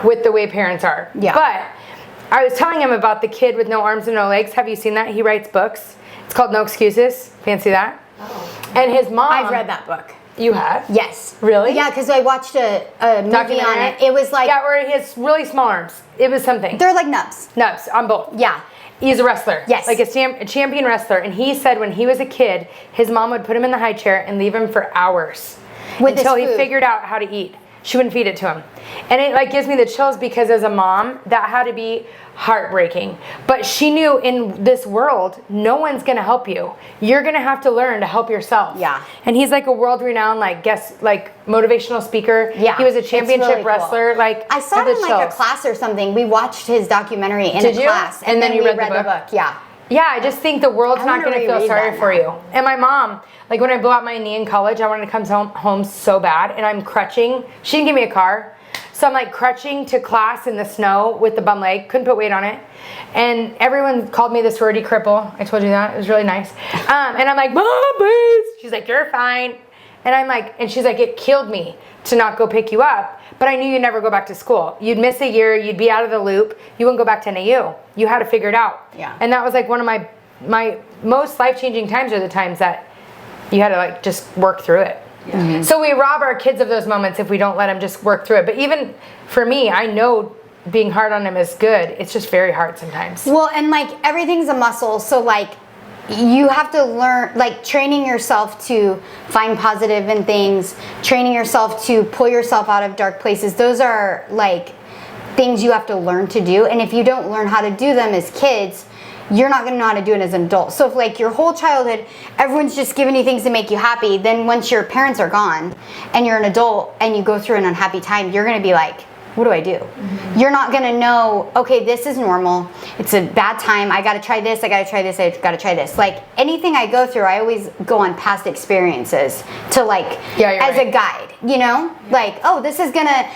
with the way parents are. Yeah. But I was telling him about the kid with no arms and no legs. Have you seen that? He writes books. It's called No Excuses. Fancy that? Oh. And his mom. I've read that book. You have? Yes. Really? Yeah, because I watched a movie on it. It was like... Yeah, where he has really small arms. It was something. They're like nubs. Nubs on both. Yeah. He's a wrestler. Yes. Like a champion wrestler. And he said when he was a kid, his mom would put him in the high chair and leave him for hours. With until his he food. figured out how to eat. she wouldn't feed it to him. And it like gives me the chills because as a mom, that had to be heartbreaking. But she knew in this world, no one's gonna help you. You're gonna have to learn to help yourself. Yeah. And he's like a world-renowned motivational speaker. Yeah. He was a championship really cool. wrestler. Like I saw it in like a class or something. We watched his documentary in Did a you? class. And then you we read the book? Yeah. Yeah, I just think the world's I not wanna going to feel reread sorry that for now. you. And my mom, like when I blew out my knee in college, I wanted to come home so bad, and I'm crutching. She didn't give me a car. So I'm like crutching to class in the snow with the bum leg, couldn't put weight on it. And everyone called me the sorority cripple. I told you that, it was really nice. And I'm like, Mom, please. She's like, you're fine. And I'm like, and she's like, it killed me to not go pick you up, but I knew you'd never go back to school. You'd miss a year, you'd be out of the loop, you wouldn't go back to NAU. You had to figure it out. Yeah. And that was like one of my most life-changing times are the times that you had to like just work through it. Yeah. Mm-hmm. So we rob our kids of those moments if we don't let them just work through it. But even for me, I know being hard on them is good. It's just very hard sometimes. Well, and like everything's a muscle. So like you have to learn, like training yourself to find positive in things, training yourself to pull yourself out of dark places. Those are like things you have to learn to do. And if you don't learn how to do them as kids, you're not gonna know how to do it as an adult. So if like your whole childhood, everyone's just giving you things to make you happy, then once your parents are gone and you're an adult and you go through an unhappy time, you're gonna be like, what do I do? Mm-hmm. You're not gonna know, okay, this is normal. It's a bad time. I gotta try this, I gotta try this, I gotta try this. Like anything I go through, I always go on past experiences to like, as a guide, you know? Like, oh, this is gonna,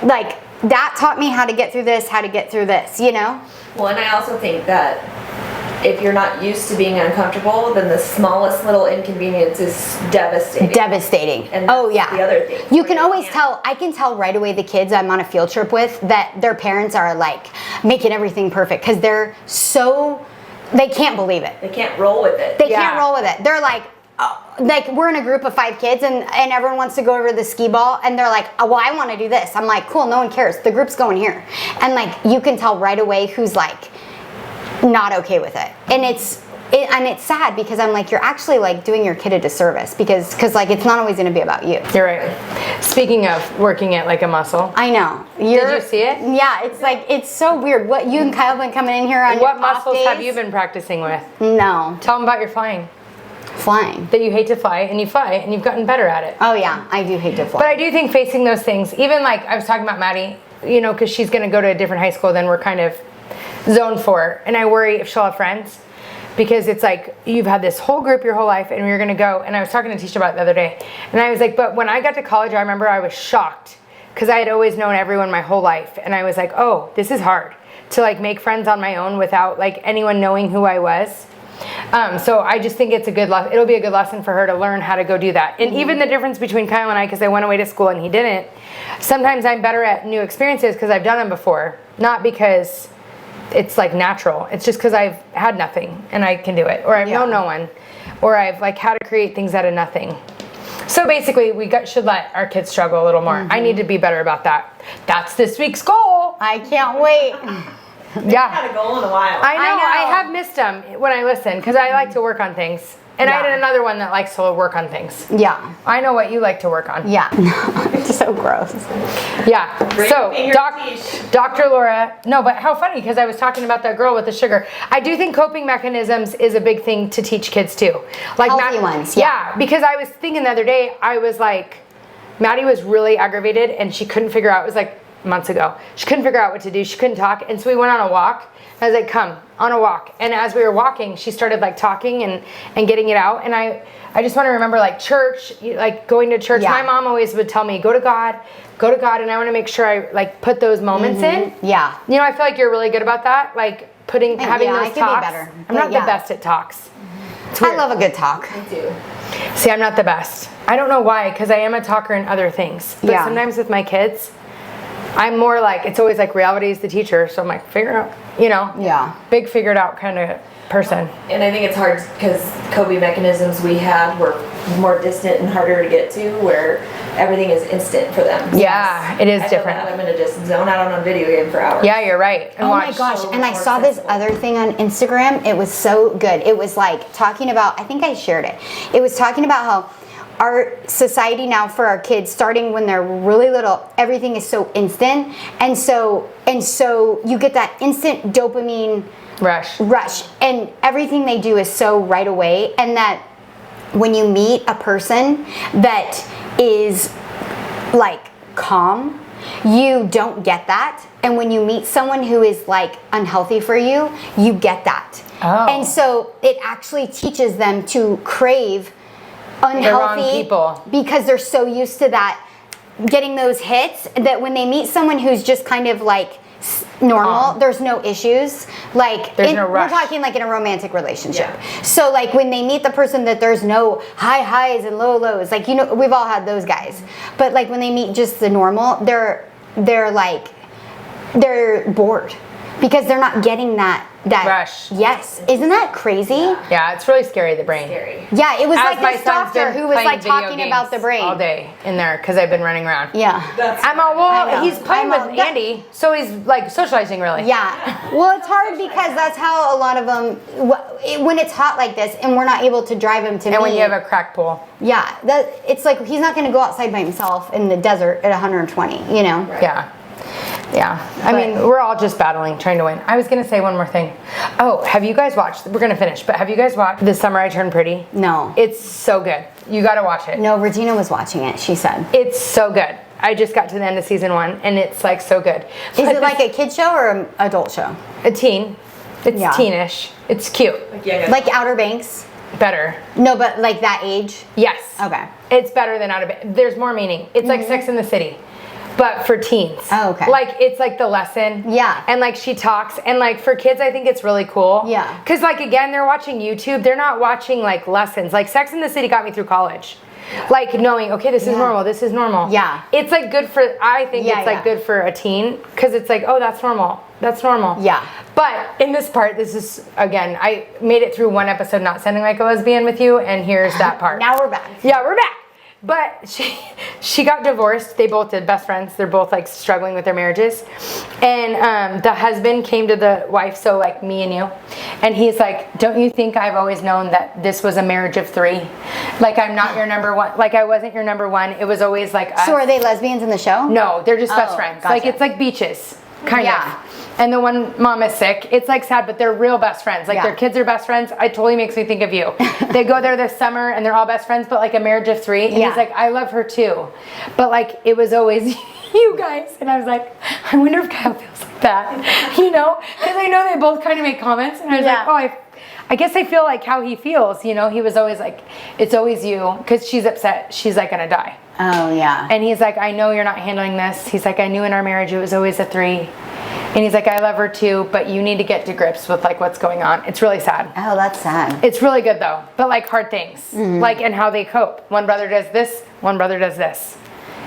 like, that taught me how to get through this, you know? Well, and I also think that if you're not used to being uncomfortable, then the smallest little inconvenience is devastating. Devastating. And oh yeah. the other thing. You can always tell, I can tell right away the kids I'm on a field trip with that their parents are like making everything perfect because they're so, they can't believe it. They can't roll with it. They can't roll with it. They're like we're in a group of 5 kids and everyone wants to go over to the skee ball and they're like, oh, well, I want to do this. I'm like, cool, no one cares. The group's going here. And like, you can tell right away who's like not okay with it. And it's sad because I'm like, you're actually like doing your kid a disservice because like it's not always going to be about you. You're right. Speaking of working it like a muscle. I know. Did you see it? Yeah, it's like, it's so weird. What you and Kyle been coming in here on What your off muscles days? have you been practicing with? No. Tell them about your flying. Flying. That you hate to fly and you fly and you've gotten better at it. Oh yeah, I do hate to fly. But I do think facing those things, even like I was talking about Maddie, you know, because she's going to go to a different high school than we're kind of zoned for. And I worry if she'll have friends because it's like you've had this whole group your whole life and you're going to go. And I was talking to Teisha about it the other day. And I was like, but when I got to college, I remember I was shocked because I had always known everyone my whole life. And I was like, oh, this is hard to like make friends on my own without like anyone knowing who I was. So I just think it's it'll be a good lesson for her to learn how to go do that. And even the difference between Kyle and I, because I went away to school and he didn't, sometimes I'm better at new experiences because I've done them before, not because it's like natural. It's just because I've had nothing and I can do it, or I've known no one, or I've like how to create things out of nothing. So basically should let our kids struggle a little more. I need to be better about that. That's this week's goal. I can't wait. Yeah. Had a goal in a while. I know. I have missed them when I listen because I like to work on things. And I had another one that likes to work on things. Yeah. I know what you like to work on. Yeah. It's so gross. Yeah. So, Dr. Laura, no, but how funny because I was talking about that girl with the sugar. I do think coping mechanisms is a big thing to teach kids too. Like healthy ones. Yeah. Because I was thinking the other day, I was like, Maddie was really aggravated and she couldn't figure out, it was like months ago. She couldn't figure out what to do. She couldn't talk. And so we went on a walk. I was like, come on a walk. And as we were walking, she started like talking and getting it out. And I just want to remember like church, like going to church. Yeah. My mom always would tell me, go to God. And I want to make sure I like put those moments in. Yeah. You know, I feel like you're really good about that. Like having those talks. Be better. I'm not the best at talks. I love a good talk. Me too. See, I'm not the best. I don't know why, because I am a talker in other things. But sometimes with my kids, I'm more like, it's always like reality is the teacher. So I'm like, figure out, you know. Yeah. Big figured out kind of person. And I think it's hard because coping mechanisms we had were more distant and harder to get to, where everything is instant for them. Yeah, it is different. I'm going to just zone out on a video game for hours. Yeah, you're right. And my gosh, and I saw this other thing on Instagram. It was so good. It was like talking about, I think I shared it. It was talking about how our society now for our kids, starting when they're really little, everything is so instant, and so you get that instant dopamine rush, and everything they do is so right away, and that when you meet a person that is like calm, you don't get that. And when you meet someone who is like unhealthy for you, you get that. Oh. And so it actually teaches them to crave unhealthy the wrong people, because they're so used to that, getting those hits, that when they meet someone who's just kind of like normal, there's no issues. Like there's no rush. We're talking like in a romantic relationship. Yeah. So like when they meet the person that there's no high highs and low lows, like, you know, we've all had those guys. But like when they meet just the normal, they're bored because they're not getting that rush. Yes. Isn't that crazy? Yeah, it's really scary, the brain. Yeah, it was As like this doctor who was like talking about the brain all day in there because I've been running around. Yeah. He's playing with Andy, so he's like socializing really. Yeah. Well, it's hard because that's how a lot of them, when it's hot like this and we're not able to drive him to and when you have a crack pool. Yeah, it's like he's not going to go outside by himself in the desert at 120, you know? Right. Yeah. I mean, we're all just battling, trying to win. I was going to say one more thing. Oh, have you guys watched, we're going to finish, but have you guys watched This Summer I Turned Pretty? No. It's so good. You got to watch it. No, Regina was watching it, she said. It's so good. I just got to the end of season 1 and it's like so good. Is it like a kid show or an adult show? A teen. It's teenish. It's cute. Like Outer Banks? Better. No, but like that age? Yes. Okay. It's better than Outer Banks. There's more meaning. It's like Sex in the City. But for teens. Oh, okay. Like, it's like the lesson. Yeah. And like she talks. And like for kids, I think it's really cool. Yeah. Because like, again, they're watching YouTube. They're not watching like lessons. Like Sex in the City got me through college. Like knowing, okay, this is normal. This is normal. Yeah. It's like good for, I think it's like good for a teen. Because it's like, oh, that's normal. That's normal. Yeah. But in this part, this is, again, I made it through one episode not sounding like a lesbian with you. And here's that part. Now we're back. Yeah, we're back. But she got divorced. They both did, best friends. They're both like struggling with their marriages. And the husband came to the wife, so like me and you. And he's like, don't you think I've always known that this was a marriage of 3? Like I'm not your number one. Like I wasn't your number one. It was always like us. So are they lesbians in the show? No, they're just best friends. Gotcha. Like it's like beaches, kind of. And the one mom is sick. It's like sad, but they're real best friends. Like their kids are best friends. It totally makes me think of you. They go there this summer and they're all best friends, but like a marriage of 3. And he's like, I love her too. But like it was always you guys. And I was like, I wonder if Kyle feels like that. You know? Because I know they both kind of make comments. And I was like, oh, I guess I feel like how he feels. You know, he was always like, it's always you. Because she's upset. She's like going to die. Oh, yeah. And he's like, I know you're not handling this. He's like, I knew in our marriage it was always a 3. And he's like, I love her too, but you need to get to grips with like what's going on. It's really sad. Oh, that's sad. It's really good though, but like hard things, like and how they cope. One brother does this, one brother does this.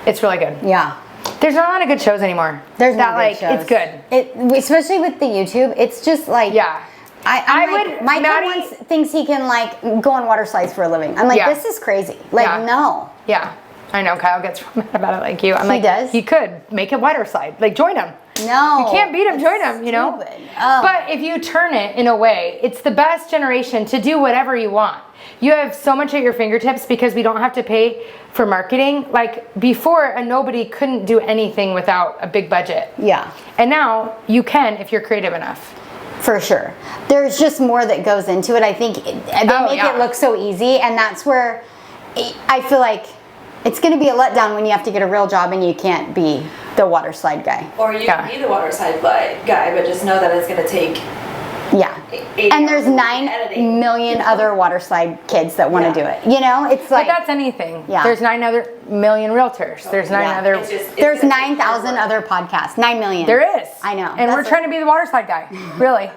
It's really good. Yeah. There's not a lot of good shows anymore. There's that not like shows. It's good. Especially with the YouTube, it's just like my kid thinks he can like go on water slides for a living. I'm like, this is crazy. Like no. Yeah. I know Kyle gets mad about it like you. I'm like, does? He could make a water slide. Like join him. No. You can't beat him, join him, you know? Oh. But if you turn it in a way, it's the best generation to do whatever you want. You have so much at your fingertips because we don't have to pay for marketing. Like before, a nobody couldn't do anything without a big budget. Yeah. And now you can if you're creative enough. For sure. There's just more that goes into it. I think they make it look so easy, and that's where I feel like it's going to be a letdown when you have to get a real job and you can't be the water slide guy. Or you can be the water slide guy, but just know that it's going to take. Yeah. And there's 9 million other water slide kids that want to do it. You know, it's like. But that's anything. Yeah. There's 9 other million realtors. There's 9 other. There's 9,000 other podcasts. 9 million. There is. I know. And we're trying to be the water slide guy. Really.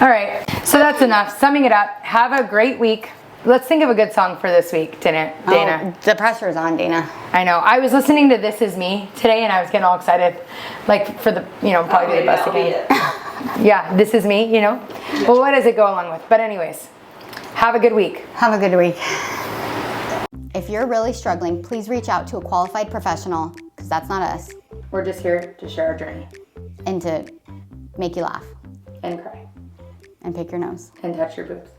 All right. So that's enough. Summing it up. Have a great week. Let's think of a good song for this week, Dana. Oh, the pressure's on, Dana. I know. I was listening to This Is Me today, and I was getting all excited, like for the, probably the bus again. Yeah, This Is Me, Well, what does it go along with? But anyways, have a good week. Have a good week. If you're really struggling, please reach out to a qualified professional, because that's not us. We're just here to share our journey. And to make you laugh. And cry. And pick your nose. And touch your boobs.